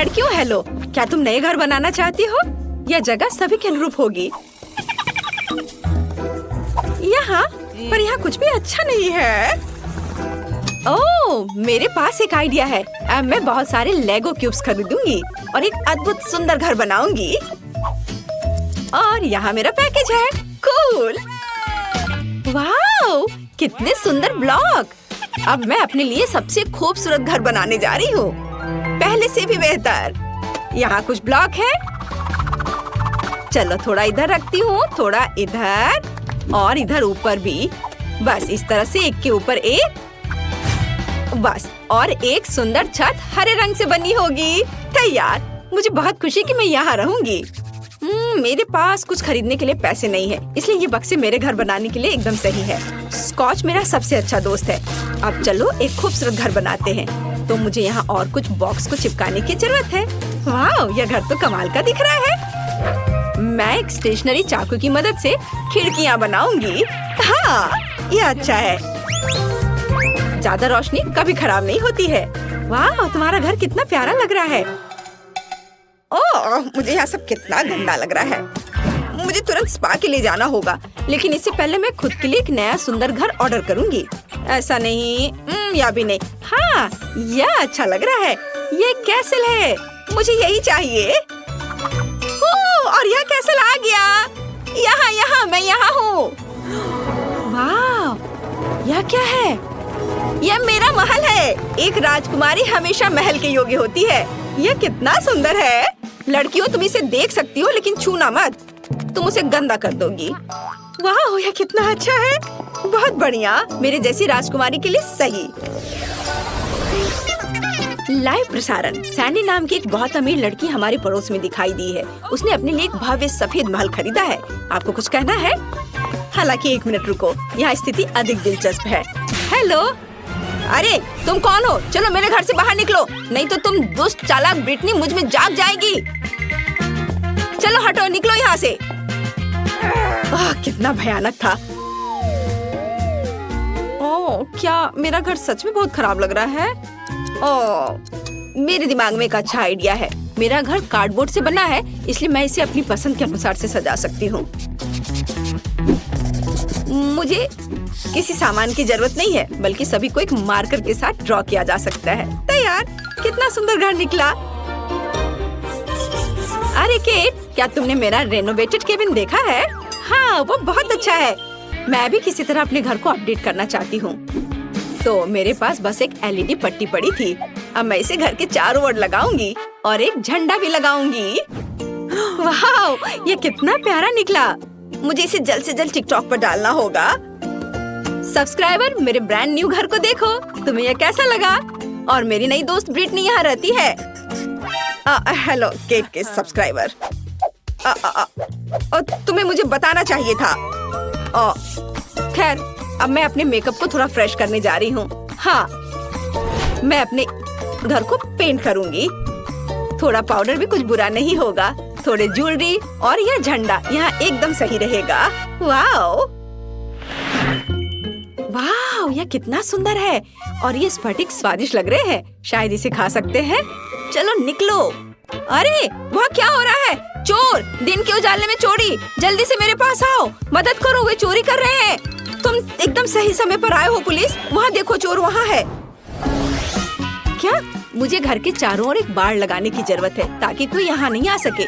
लड़कियों हेलो, क्या तुम नए घर बनाना चाहती हो? यह जगह सभी के अनुरूप होगी। यहाँ पर यहाँ कुछ भी अच्छा नहीं है। ओह, मेरे पास एक आइडिया है। अब मैं बहुत सारे लेगो क्यूब्स खरीदूंगी और एक अद्भुत सुंदर घर बनाऊंगी। और यहाँ मेरा पैकेज है। कूल! वाओ, कितने सुंदर ब्लॉक! अब मैं अपने लिए सबसे खूबसूरत घर बनाने जा रही हूँ, पहले से भी बेहतर। यहाँ कुछ ब्लॉक है। चलो थोड़ा इधर रखती हूँ, थोड़ा इधर और इधर ऊपर भी। बस इस तरह से एक के ऊपर एक। बस, और एक सुंदर छत हरे रंग से बनी होगी। तैयार। मुझे बहुत खुशी कि मैं यहाँ रहूंगी। मेरे पास कुछ खरीदने के लिए पैसे नहीं है, इसलिए ये बक्से मेरे घर बनाने के लिए एकदम सही है। स्कॉच मेरा सबसे अच्छा दोस्त है। अब चलो एक खूबसूरत घर बनाते हैं। तो मुझे यहाँ और कुछ बॉक्स को चिपकाने की जरूरत है। वाह, यह घर तो कमाल का दिख रहा है। मैं एक स्टेशनरी चाकू की मदद से खिड़कियाँ बनाऊंगी। हाँ, यह अच्छा है। ज्यादा रोशनी कभी खराब नहीं होती है। वाह, तुम्हारा घर कितना प्यारा लग रहा है। ओह, मुझे यहाँ सब कितना गंदा लग रहा है। मुझे तुरंत स्पा के लिए जाना होगा, लेकिन इससे पहले मैं खुद के लिए एक नया सुंदर घर ऑर्डर करूंगी। ऐसा नहीं, या भी नहीं। हाँ, यह अच्छा लग रहा है। ये कैसल है, मुझे यही चाहिए। और यह कैसल आ गया। यहाँ मैं यहाँ हूँ। वाह, यह क्या है? यह मेरा महल है। एक राजकुमारी हमेशा महल के योग्य होती है। यह कितना सुंदर है। लड़कियों, तुम इसे देख सकती हो, लेकिन छूना मत, तुम उसे गंदा कर दोगी। वाह, यह कितना अच्छा है। बहुत बढ़िया, मेरे जैसी राजकुमारी के लिए सही। लाइव प्रसारण। सैंडी नाम की एक बहुत अमीर लड़की हमारे पड़ोस में दिखाई दी है। उसने अपने लिए एक भव्य सफेद महल खरीदा है। आपको कुछ कहना है? हालांकि 1 मिनट रुको, यहाँ स्थिति अधिक दिलचस्प है। हेलो, अरे तुम कौन हो? चलो मेरे घर से बाहर निकलो, नहीं तो तुम दुष्ट चालाक ब्रिटनी मुझ में जाग जाएगी। चलो हटो, निकलो यहाँ से। कितना भयानक था। ओह, क्या मेरा घर सच में बहुत खराब लग रहा है। ओह, मेरे दिमाग में एक अच्छा आइडिया है। मेरा घर कार्डबोर्ड से बना है, इसलिए मैं इसे अपनी पसंद के अनुसार से सजा सकती हूँ। मुझे किसी सामान की जरूरत नहीं है, बल्कि सभी को एक मार्कर के साथ ड्रॉ किया जा सकता है। तैयार। कितना सुंदर घर निकला। अरे केट, क्या तुमने मेरा रेनोवेटेड केबिन देखा है? हाँ, वो बहुत अच्छा है। मैं भी किसी तरह अपने घर को अपडेट करना चाहती हूँ। तो मेरे पास बस एक LED पट्टी पड़ी थी। अब मैं इसे घर के चारों ओर लगाऊंगी और एक झंडा भी लगाऊंगी। वाह, ये कितना प्यारा निकला। मुझे इसे जल्द से जल्द टिकटॉक पर डालना होगा। सब्सक्राइबर, मेरे ब्रांड न्यू घर को देखो। तुम्हें यह कैसा लगा? और मेरी नई दोस्त ब्रिटनी यहाँ रहती है। हेलो केट के सब्सक्राइबर। तुम्हें मुझे बताना चाहिए था। खैर, अब मैं अपने मेकअप को थोड़ा फ्रेश करने जा रही हूँ। हाँ, मैं अपने घर को पेंट करूँगी। थोड़ा पाउडर भी कुछ बुरा नहीं होगा। थोड़े ज्वेलरी और यह झंडा यहाँ एकदम सही रहेगा। वाओ, वाओ, यह कितना सुंदर है। और ये स्फटिक स्वादिष्ट लग रहे हैं। शायद इसे खा सकते हैं। चलो निकलो। अरे, वहाँ क्या हो रहा है? चोर! दिन के उजाले में चोरी! जल्दी से मेरे पास आओ, मदद करो, वे चोरी कर रहे हैं। तुम एकदम सही समय पर आए हो पुलिस। वहाँ देखो, चोर वहाँ है। क्या? मुझे घर के चारों ओर एक बाड़ लगाने की जरूरत है, ताकि कोई यहाँ नहीं आ सके।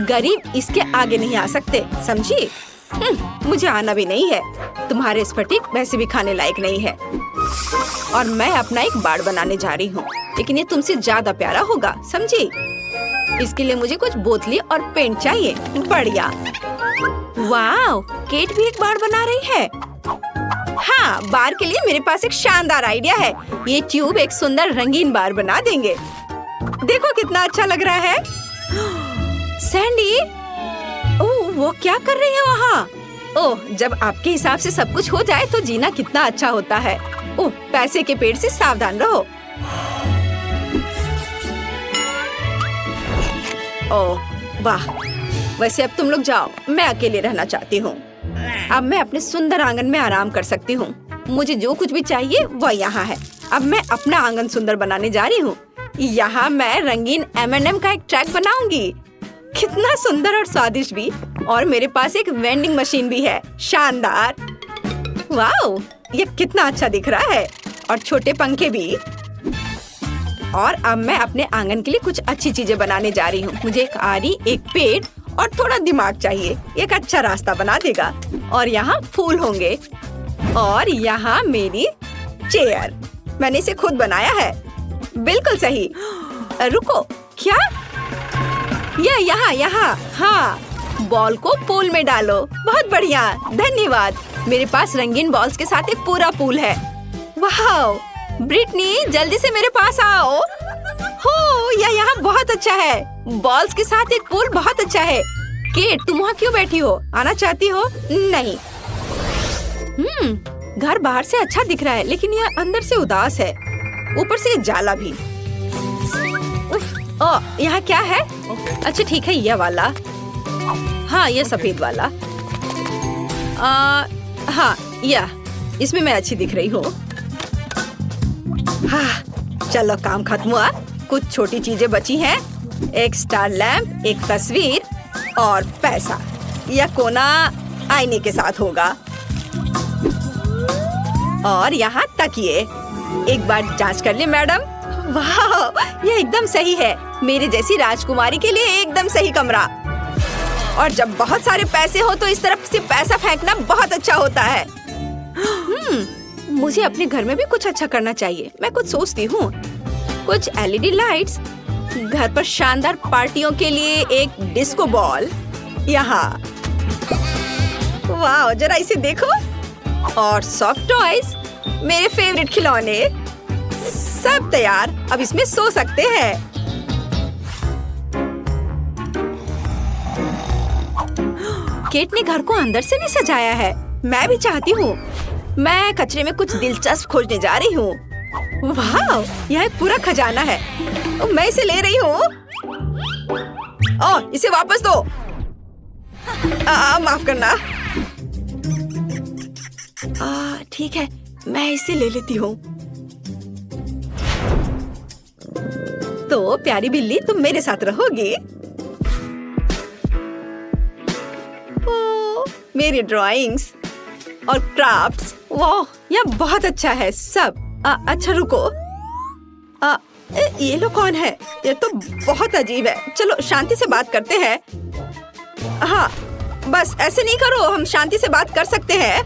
गरीब इसके आगे नहीं आ सकते, समझी? मुझे आना भी नहीं है। तुम्हारे स्फटिक वैसे भी खाने लायक नहीं है। और मैं अपना एक बाड़ बनाने जा रही हूँ, लेकिन ये तुमसे ज्यादा प्यारा होगा, समझी? इसके लिए मुझे कुछ बोतली और पेंट चाहिए। बढ़िया। वाह, केट भी एक बाड़ बना रही है। हाँ, बार के लिए मेरे पास एक शानदार आइडिया है। ये ट्यूब एक सुंदर रंगीन बार बना देंगे। देखो कितना अच्छा लग रहा है। सैंडी, ओह, वो क्या कर रही है वहाँ? ओह, जब आपके हिसाब से सब कुछ हो जाए तो जीना कितना अच्छा होता है। ओह, पैसे के पेड़ से सावधान रहो। ओह, वाह। वैसे अब तुम लोग जाओ, मैं अकेले रहना चाहती हूँ। अब मैं अपने सुंदर आंगन में आराम कर सकती हूँ। मुझे जो कुछ भी चाहिए वह यहाँ है। अब मैं अपना आंगन सुंदर बनाने जा रही हूँ। यहाँ मैं रंगीन M&M का एक ट्रैक बनाऊंगी। कितना सुंदर और स्वादिष्ट भी। और मेरे पास एक वेंडिंग मशीन भी है। शानदार। वाओ, ये कितना अच्छा दिख रहा है। और छोटे पंखे भी। और अब मैं अपने आंगन के लिए कुछ अच्छी चीजें बनाने जा रही हूँ। मुझे एक आरी, एक पेड़ और थोड़ा दिमाग चाहिए। एक अच्छा रास्ता बना देगा। और यहाँ फूल होंगे। और यहाँ मेरी चेयर। मैंने इसे खुद बनाया है। बिल्कुल सही। रुको, क्या? यहाँ। हाँ, बॉल को पूल में डालो। बहुत बढ़िया, धन्यवाद। मेरे पास रंगीन बॉल्स के साथ एक पूरा पूल है। वाह, ब्रिटनी जल्दी से मेरे पास आओ। हो, यह यहाँ बहुत अच्छा है। बॉल्स के साथ एक पूल बहुत अच्छा है। केट, तुम वहाँ क्यों बैठी हो? आना चाहती हो? नहीं। घर बाहर से अच्छा दिख रहा है, लेकिन यह अंदर से उदास है। ऊपर से जाला भी। उफ, यहाँ क्या है? अच्छा ठीक है, यह वाला। हाँ, यह सफेद वाला। हाँ, यह इसमें मैं अच्छी दिख रही हूँ। हाँ, चलो काम खत्म हुआ। कुछ छोटी चीजें बची हैं। एक स्टार लैंप, एक तस्वीर और पैसा। यह कोना आईने के साथ होगा। और यहाँ तकिए। एक बार जांच कर ले मैडम। वाह, यह एकदम सही है। मेरे जैसी राजकुमारी के लिए एकदम सही कमरा। और जब बहुत सारे पैसे हो तो इस तरफ से पैसा फेंकना बहुत अच्छा होता है। मुझे अपने घर में भी कुछ अच्छा करना चाहिए। मैं कुछ सोचती हूँ। कुछ LED लाइट्स। घर पर शानदार पार्टियों के लिए एक डिस्को बॉल। यहाँ। वाह, जरा इसे देखो। और सॉफ्ट टॉयज, मेरे फेवरेट खिलौने। सब तैयार। अब इसमें सो सकते हैं। केट ने घर को अंदर से भी सजाया है। मैं भी चाहती हूँ। मैं कचरे में कुछ दिलचस्प खोजने जा रही हूँ। वाह, यह एक पूरा खजाना है। मैं इसे ले रही हूँ। इसे वापस दो। माफ करना। ठीक है, मैं इसे ले लेती हूँ। तो प्यारी बिल्ली, तुम मेरे साथ रहोगी। मेरी ड्राइंग्स और क्राफ्ट्स। वाह, यह बहुत अच्छा है सब। अच्छा रुको। ये लोग कौन है? ये तो बहुत अजीब है। चलो शांति से बात करते हैं। हाँ, बस ऐसे नहीं करो। हम शांति से बात कर सकते हैं।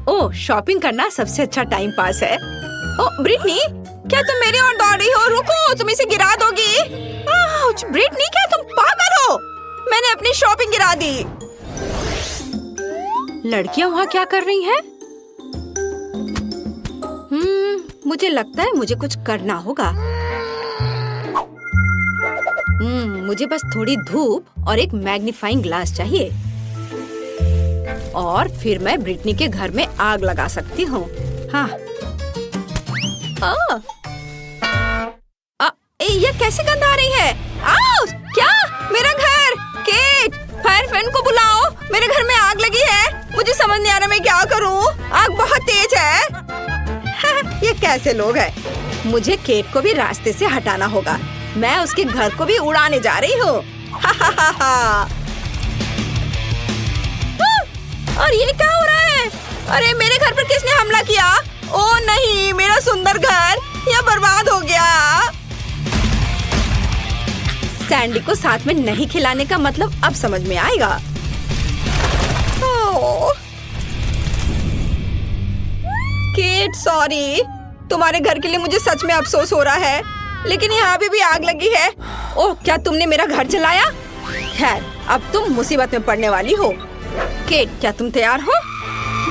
ओह, शॉपिंग करना सबसे अच्छा टाइम पास है। ओह ब्रिटनी, क्या तुम मेरी ओर दौड़ रही हो? रुको, तुम इसे गिरा दोगी। ब्रिटनी, क्या तुम पागल हो? मैंने अपनी शॉपिंग गिरा दी। लड़कियां वहाँ क्या कर रही हैं? मुझे लगता है मुझे कुछ करना होगा। मुझे बस थोड़ी धूप और एक मैग्नीफाइंग ग्लास चाहिए। और फिर मैं ब्रिटनी के घर में आग लगा सकती हूँ। हाँ। ये कैसे गंध आ रही है? क्या? मेरा घर! केट, फायर फ्रेंड को बुलाओ। मेरे घर में आग लगी है। मुझे समझ नहीं आ रहा मैं क्या करूँ। आग बहुत तेज है। ये कैसे लोग हैं? मुझे केट को भी रास्ते से हटाना होगा। मैं उसके घर को भी उड़ाने जा रही हूँ। और ये क्या हो रहा है? अरे मेरे घर पर किसने हमला किया? ओह नहीं, मेरा सुंदर घर यह बर्बाद हो गया। सैंडी को साथ में नहीं खिलाने का मतलब अब समझ में आएगा। Kate, sorry. तुम्हारे घर के लिए मुझे सच में अफसोस हो रहा है, लेकिन यहाँ भी आग लगी है। ओह, क्या तुमने मेरा घर जलाया? खैर, अब तुम मुसीबत में पड़ने वाली हो। केट, क्या तुम तैयार हो?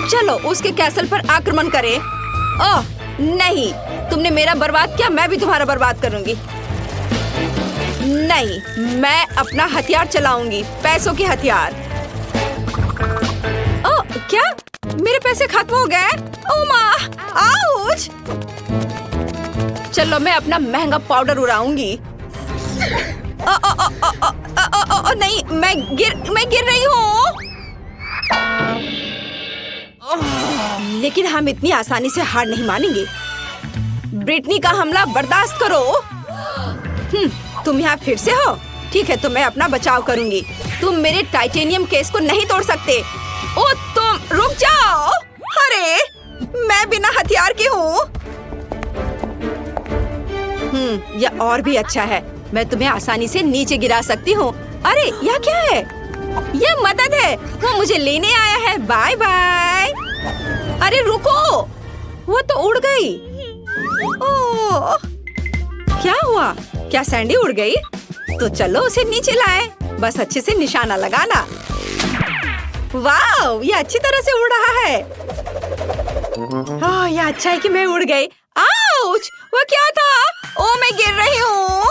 चलो उसके कैसल पर आक्रमण करें। ओह नहीं, तुमने मेरा बर्बाद किया, मैं भी तुम्हारा बर्बाद करूंगी। नहीं, मैं अपना हथियार चलाऊंगी, पैसों के हथियार। ओह, क्या? मेरे पैसे खत्म हो गए? ओह माँ, आउच! चलो मैं अपना महंगा पाउडर उड़ाऊंगी। नहीं, मैं गिर रही हूँ। लेकिन हम इतनी आसानी से हार नहीं मानेंगे। ब्रिटनी का हमला बर्दाश्त करो। तुम यहाँ फिर से हो? ठीक है, तो मैं अपना बचाव करूंगी। तुम मेरे टाइटेनियम केस को नहीं तोड़ सकते। ओ तुम रुक जाओ। अरे मैं बिना हथियार की हूँ। यह और भी अच्छा है। मैं तुम्हें आसानी से नीचे गिरा सकती हूँ। अरे यह क्या है? यह मदद है। वो मुझे लेने आया है। Bye bye. अरे रुको, वो तो उड़ गई। ओह, क्या हुआ? क्या सैंडी उड़ गई? तो चलो उसे नीचे लाए। बस अच्छे से निशाना लगाना। वाह, ये अच्छी तरह से उड़ रहा है। यह अच्छा है कि मैं उड़ गई। आउच! वो क्या था? ओ मैं गिर रही हूँ।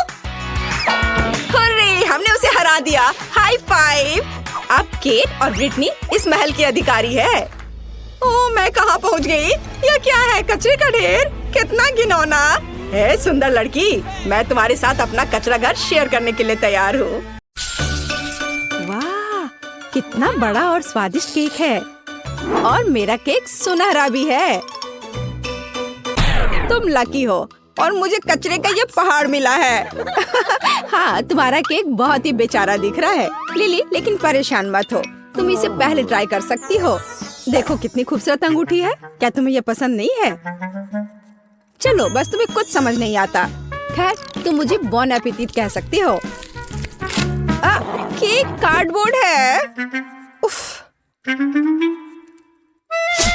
अरे हमने उसे हरा दिया। High five. अब केट और ब्रिटनी इस महल की अधिकारी है। ओ मैं कहाँ पहुँच गई? यह क्या है? कचरे का ढेर। कितना घिनौना है। सुंदर लड़की, मैं तुम्हारे साथ अपना कचरा घर शेयर करने के लिए तैयार हूँ। वाह, कितना बड़ा और स्वादिष्ट केक है। और मेरा केक सुनहरा भी है। तुम लकी हो और मुझे कचरे का ये पहाड़ मिला है। हाँ, तुम्हारा केक बहुत ही बेचारा दिख रहा है लिली, लेकिन परेशान मत हो। तुम इसे पहले ट्राई कर सकती हो। देखो कितनी खूबसूरत अंगूठी है। क्या तुम्हें यह पसंद नहीं है? चलो, बस तुम्हें कुछ समझ नहीं आता। खैर, तुम मुझे बॉन एपेटिट कह सकती हो। केक कार्डबोर्ड है। उफ।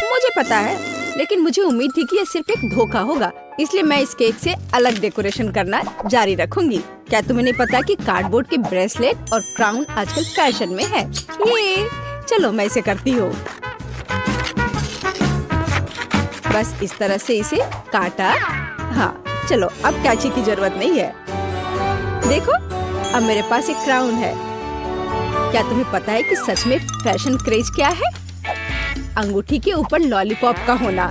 मुझे पता है, लेकिन मुझे उम्मीद थी कि यह सिर्फ एक धोखा होगा, इसलिए मैं इस केक से अलग डेकोरेशन करना जारी रखूंगी। क्या तुम्हें नहीं पता कि कार्डबोर्ड के ब्रेसलेट और क्राउन आजकल फैशन में है? ये चलो मैं इसे करती हूँ। बस इस तरह से इसे काटा। हाँ, चलो अब कैची की जरूरत नहीं है। देखो, अब मेरे पास एक क्राउन है। क्या तुम्हें पता है कि सच में फैशन क्रेज क्या है? अंगूठी के ऊपर लॉलीपॉप का होना।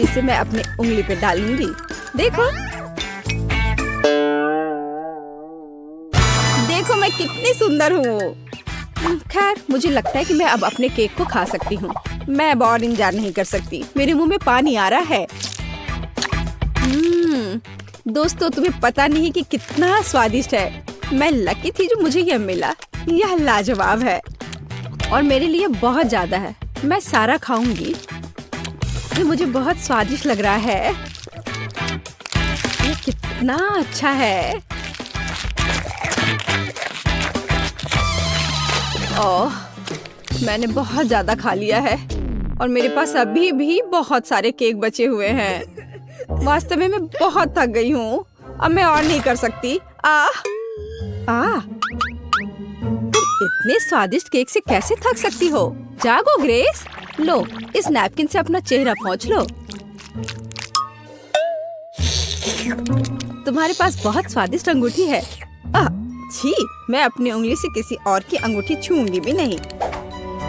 इसे मैं अपने उंगली पे डालूंगी। देखो, देखो मैं कितनी सुंदर हूँ। खैर, मुझे लगता है कि मैं अब अपने केक को खा सकती हूँ। मैं अब और इंतजार नहीं कर सकती। मेरे मुंह में पानी आ रहा है। दोस्तों, तुम्हें पता नहीं कि कितना स्वादिष्ट है। मैं लकी थी जो मुझे यह मिला। यह लाजवाब है और मेरे लिए बहुत ज्यादा है। मैं सारा खाऊंगी। ये मुझे बहुत स्वादिष्ट लग रहा है। ये कितना अच्छा है। ओह, मैंने बहुत ज्यादा खा लिया है और मेरे पास अभी भी बहुत सारे केक बचे हुए हैं। वास्तव में मैं बहुत थक गई हूँ। अब मैं और नहीं कर सकती। इतने स्वादिष्ट केक से कैसे थक सकती हो? जागो ग्रेस। लो, इस नैपकिन से अपना चेहरा पोंछ लो। तुम्हारे पास बहुत स्वादिष्ट अंगूठी है। छी, मैं अपनी उंगली से किसी और की अंगूठी छूंगी भी नहीं।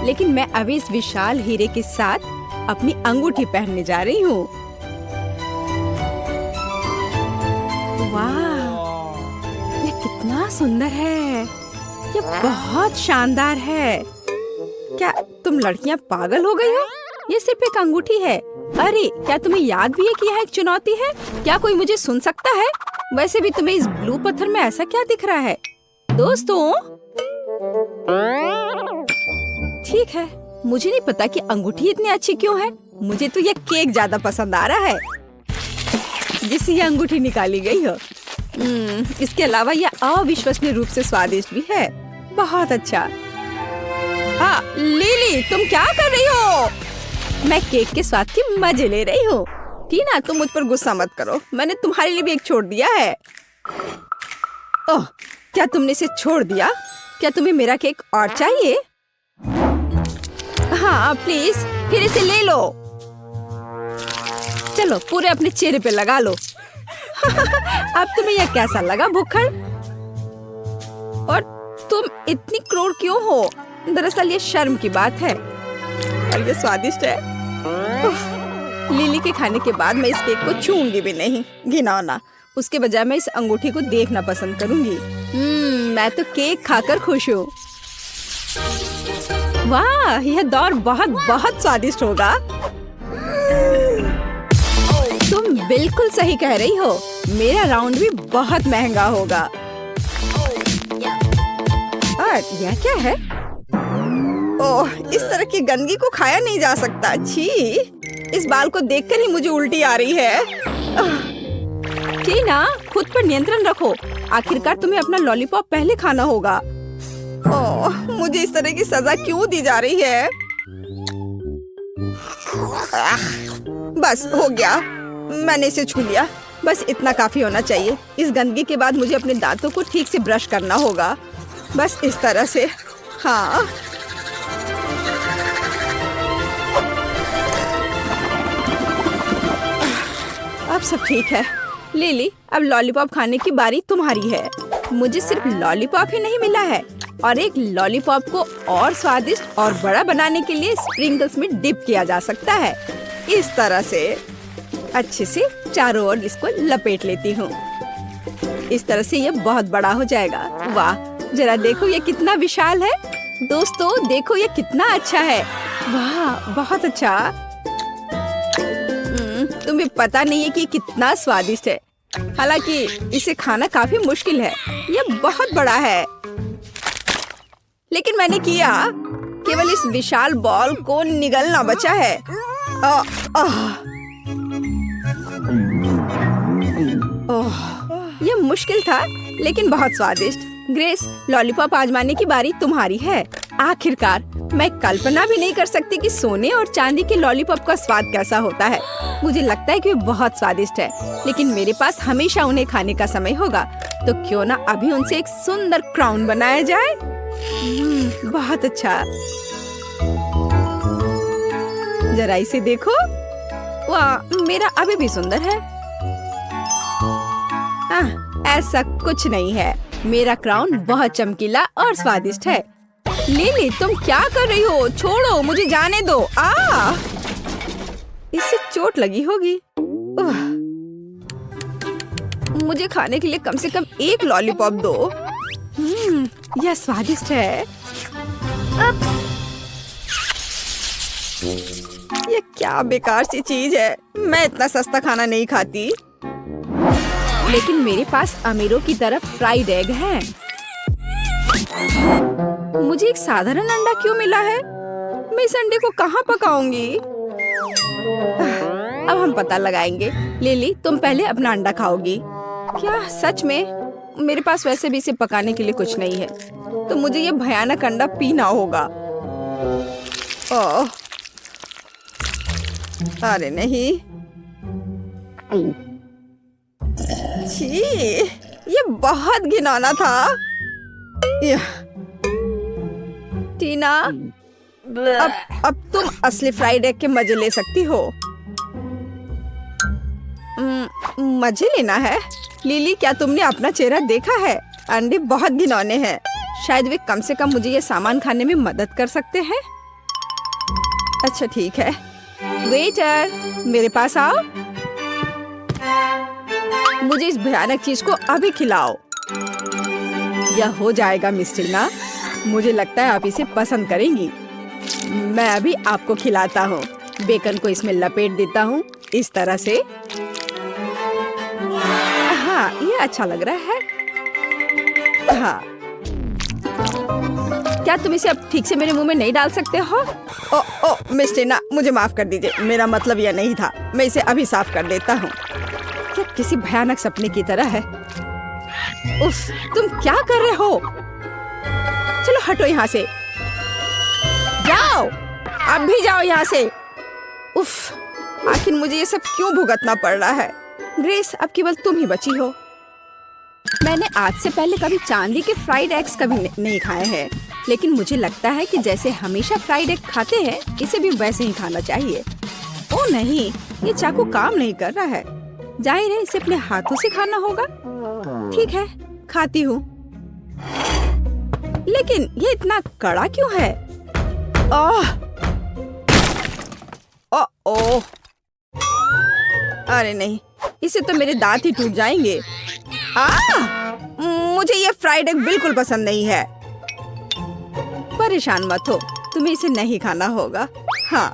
लेकिन मैं अभी इस विशाल हीरे के साथ अपनी अंगूठी पहनने जा रही हूँ। वाह, ये कितना सुंदर है। ये बहुत शानदार है। क्या तुम लड़कियां पागल हो गई हो? ये सिर्फ एक अंगूठी है। अरे, क्या तुम्हें याद भी है कि यह एक चुनौती है? क्या कोई मुझे सुन सकता है? वैसे भी तुम्हें इस ब्लू पत्थर में ऐसा क्या दिख रहा है? दोस्तों, ठीक है, मुझे नहीं पता कि अंगूठी इतनी अच्छी क्यों है। मुझे तो यह केक ज्यादा पसंद आ रहा है जिससे यह अंगूठी निकाली गई हो। इसके अलावा यह अविश्वसनीय रूप से स्वादिष्ट भी है। बहुत अच्छा। लिली, तुम क्या कर रही हो? मैं केक के स्वाद की मजे ले रही हूँ। टीना, तुम मुझ पर गुस्सा मत करो। मैंने तुम्हारे लिए भी एक छोड़ दिया है। ओह, क्या तुमने इसे छोड़ दिया? क्या तुम्हें मेरा केक और चाहिए? हाँ प्लीज, फिर इसे ले लो। चलो, पूरे अपने चेहरे पे लगा लो। अब तुम्हें यह कैसा लगा भुक्खड़? और तुम इतनी क्रूर क्यों हो? दरअसल ये शर्म की बात है और ये स्वादिष्ट है। लिली के खाने के बाद मैं इस केक को छूंगी भी नहीं। घिनौना। उसके बजाय मैं इस अंगूठी को देखना पसंद करूंगी। मैं तो केक खाकर खुश हूँ। वाह, यह दौर बहुत बहुत स्वादिष्ट होगा। बिल्कुल सही कह रही हो, मेरा राउंड भी बहुत महंगा होगा। और यह क्या है? ओह, इस तरह की गंदगी को खाया नहीं जा सकता। छी, इस बाल को देखकर ही मुझे उल्टी आ रही है। टीना, खुद पर नियंत्रण रखो। आखिरकार तुम्हें अपना लॉलीपॉप पहले खाना होगा। ओह, मुझे इस तरह की सजा क्यों दी जा रही है? बस हो गया, मैंने इसे छू लिया। बस इतना काफी होना चाहिए। इस गंदगी के बाद मुझे अपने दांतों को ठीक से ब्रश करना होगा। बस इस तरह से। हाँ, अब सब ठीक है। लिली, अब लॉलीपॉप खाने की बारी तुम्हारी है। मुझे सिर्फ लॉलीपॉप ही नहीं मिला है, और एक लॉलीपॉप को और स्वादिष्ट और बड़ा बनाने के लिए स्प्रिंकल्स में डिप किया जा सकता है। इस तरह से अच्छे से चारों ओर इसको लपेट लेती हूँ। इस तरह से ये बहुत बड़ा हो जाएगा। वाह, जरा देखो ये कितना विशाल है। दोस्तों देखो ये कितना अच्छा है। वाह, बहुत अच्छा। तुम्हें पता नहीं है कि कितना स्वादिष्ट है। हालांकि इसे खाना काफी मुश्किल है, यह बहुत बड़ा है। लेकिन मैंने किया। केवल इस विशाल बॉल को निगलना बचा है। यह मुश्किल था, लेकिन बहुत स्वादिष्ट। ग्रेस, लॉलीपॉप आजमाने की बारी तुम्हारी है। आखिरकार मैं कल्पना भी नहीं कर सकती कि सोने और चांदी के लॉलीपॉप का स्वाद कैसा होता है। मुझे लगता है कि वे बहुत स्वादिष्ट है, लेकिन मेरे पास हमेशा उन्हें खाने का समय होगा। तो क्यों ना अभी उनसे एक सुंदर क्राउन बनाया जाए। बहुत अच्छा। जरा इसे देखो। वाह, मेरा अभी भी सुंदर है। ऐसा कुछ नहीं है। मेरा क्राउन बहुत चमकीला और स्वादिष्ट है। लिली, तुम क्या कर रही हो? छोड़ो, मुझे जाने दो। इससे चोट लगी होगी। मुझे खाने के लिए कम से कम एक लॉलीपॉप दो। यह स्वादिष्ट है। यह क्या बेकार सी चीज है। मैं इतना सस्ता खाना नहीं खाती। लेकिन मेरे पास अमीरों की तरफ फ्राइड एग है। मुझे एक साधारण अंडा क्यों मिला है? मैं इस अंडे को कहाँ पकाऊंगी? अब हम पता लगाएंगे। लिली, तुम पहले अपना अंडा खाओगी। क्या सच में? मेरे पास वैसे भी इसे पकाने के लिए कुछ नहीं है, तो मुझे ये भयानक अंडा पीना होगा। ओह, अरे नहीं। छी, ये बहुत घिनौना था। टीना, अब तुम असली फ्राइड एग के मजे ले सकती हो। मजे लेना है? लिली, क्या तुमने अपना चेहरा देखा है? अंडे बहुत घिनौने हैं। शायद वे कम से कम मुझे ये सामान खाने में मदद कर सकते हैं। अच्छा ठीक है। वेटर, मेरे पास आओ। मुझे इस भयानक चीज को अभी खिलाओ। यह हो जाएगा मिस टीना। मुझे लगता है आप इसे पसंद करेंगी। मैं अभी आपको खिलाता हूँ। बेकन को इसमें लपेट देता हूँ, इस तरह से। हाँ, ये अच्छा लग रहा है। हाँ, क्या तुम इसे अब ठीक से मेरे मुंह में नहीं डाल सकते हो? ओ मिस टीना, मुझे माफ कर दीजिए। मेरा मतलब यह नहीं था। मैं इसे अभी साफ कर देता हूँ। क्या किसी भयानक सपने की तरह है। उफ, तुम क्या कर रहे हो? चलो हटो यहाँ से। जाओ, अब भी जाओ यहाँ से। उफ, आखिर मुझे ये सब क्यों भुगतना पड़ रहा है? ग्रेस, अब केवल तुम ही बची हो। मैंने आज से पहले कभी चांदी के फ्राइड एग्स कभी नहीं खाए हैं, लेकिन मुझे लगता है कि जैसे हमेशा फ्राइड एग खाते हैं, इसे भी वैसे ही खाना चाहिए। ओ नहीं, ये चाकू काम नहीं कर रहा है। जाहिर है इसे अपने हाथों से खाना होगा। ठीक है, खाती हूँ। लेकिन ये इतना कड़ा क्यों है? ओह, अरे नहीं, इससे तो मेरे दांत ही टूट जाएंगे। मुझे ये फ्राइड एग बिल्कुल पसंद नहीं है। परेशान मत हो, तुम्हें इसे नहीं खाना होगा। हाँ,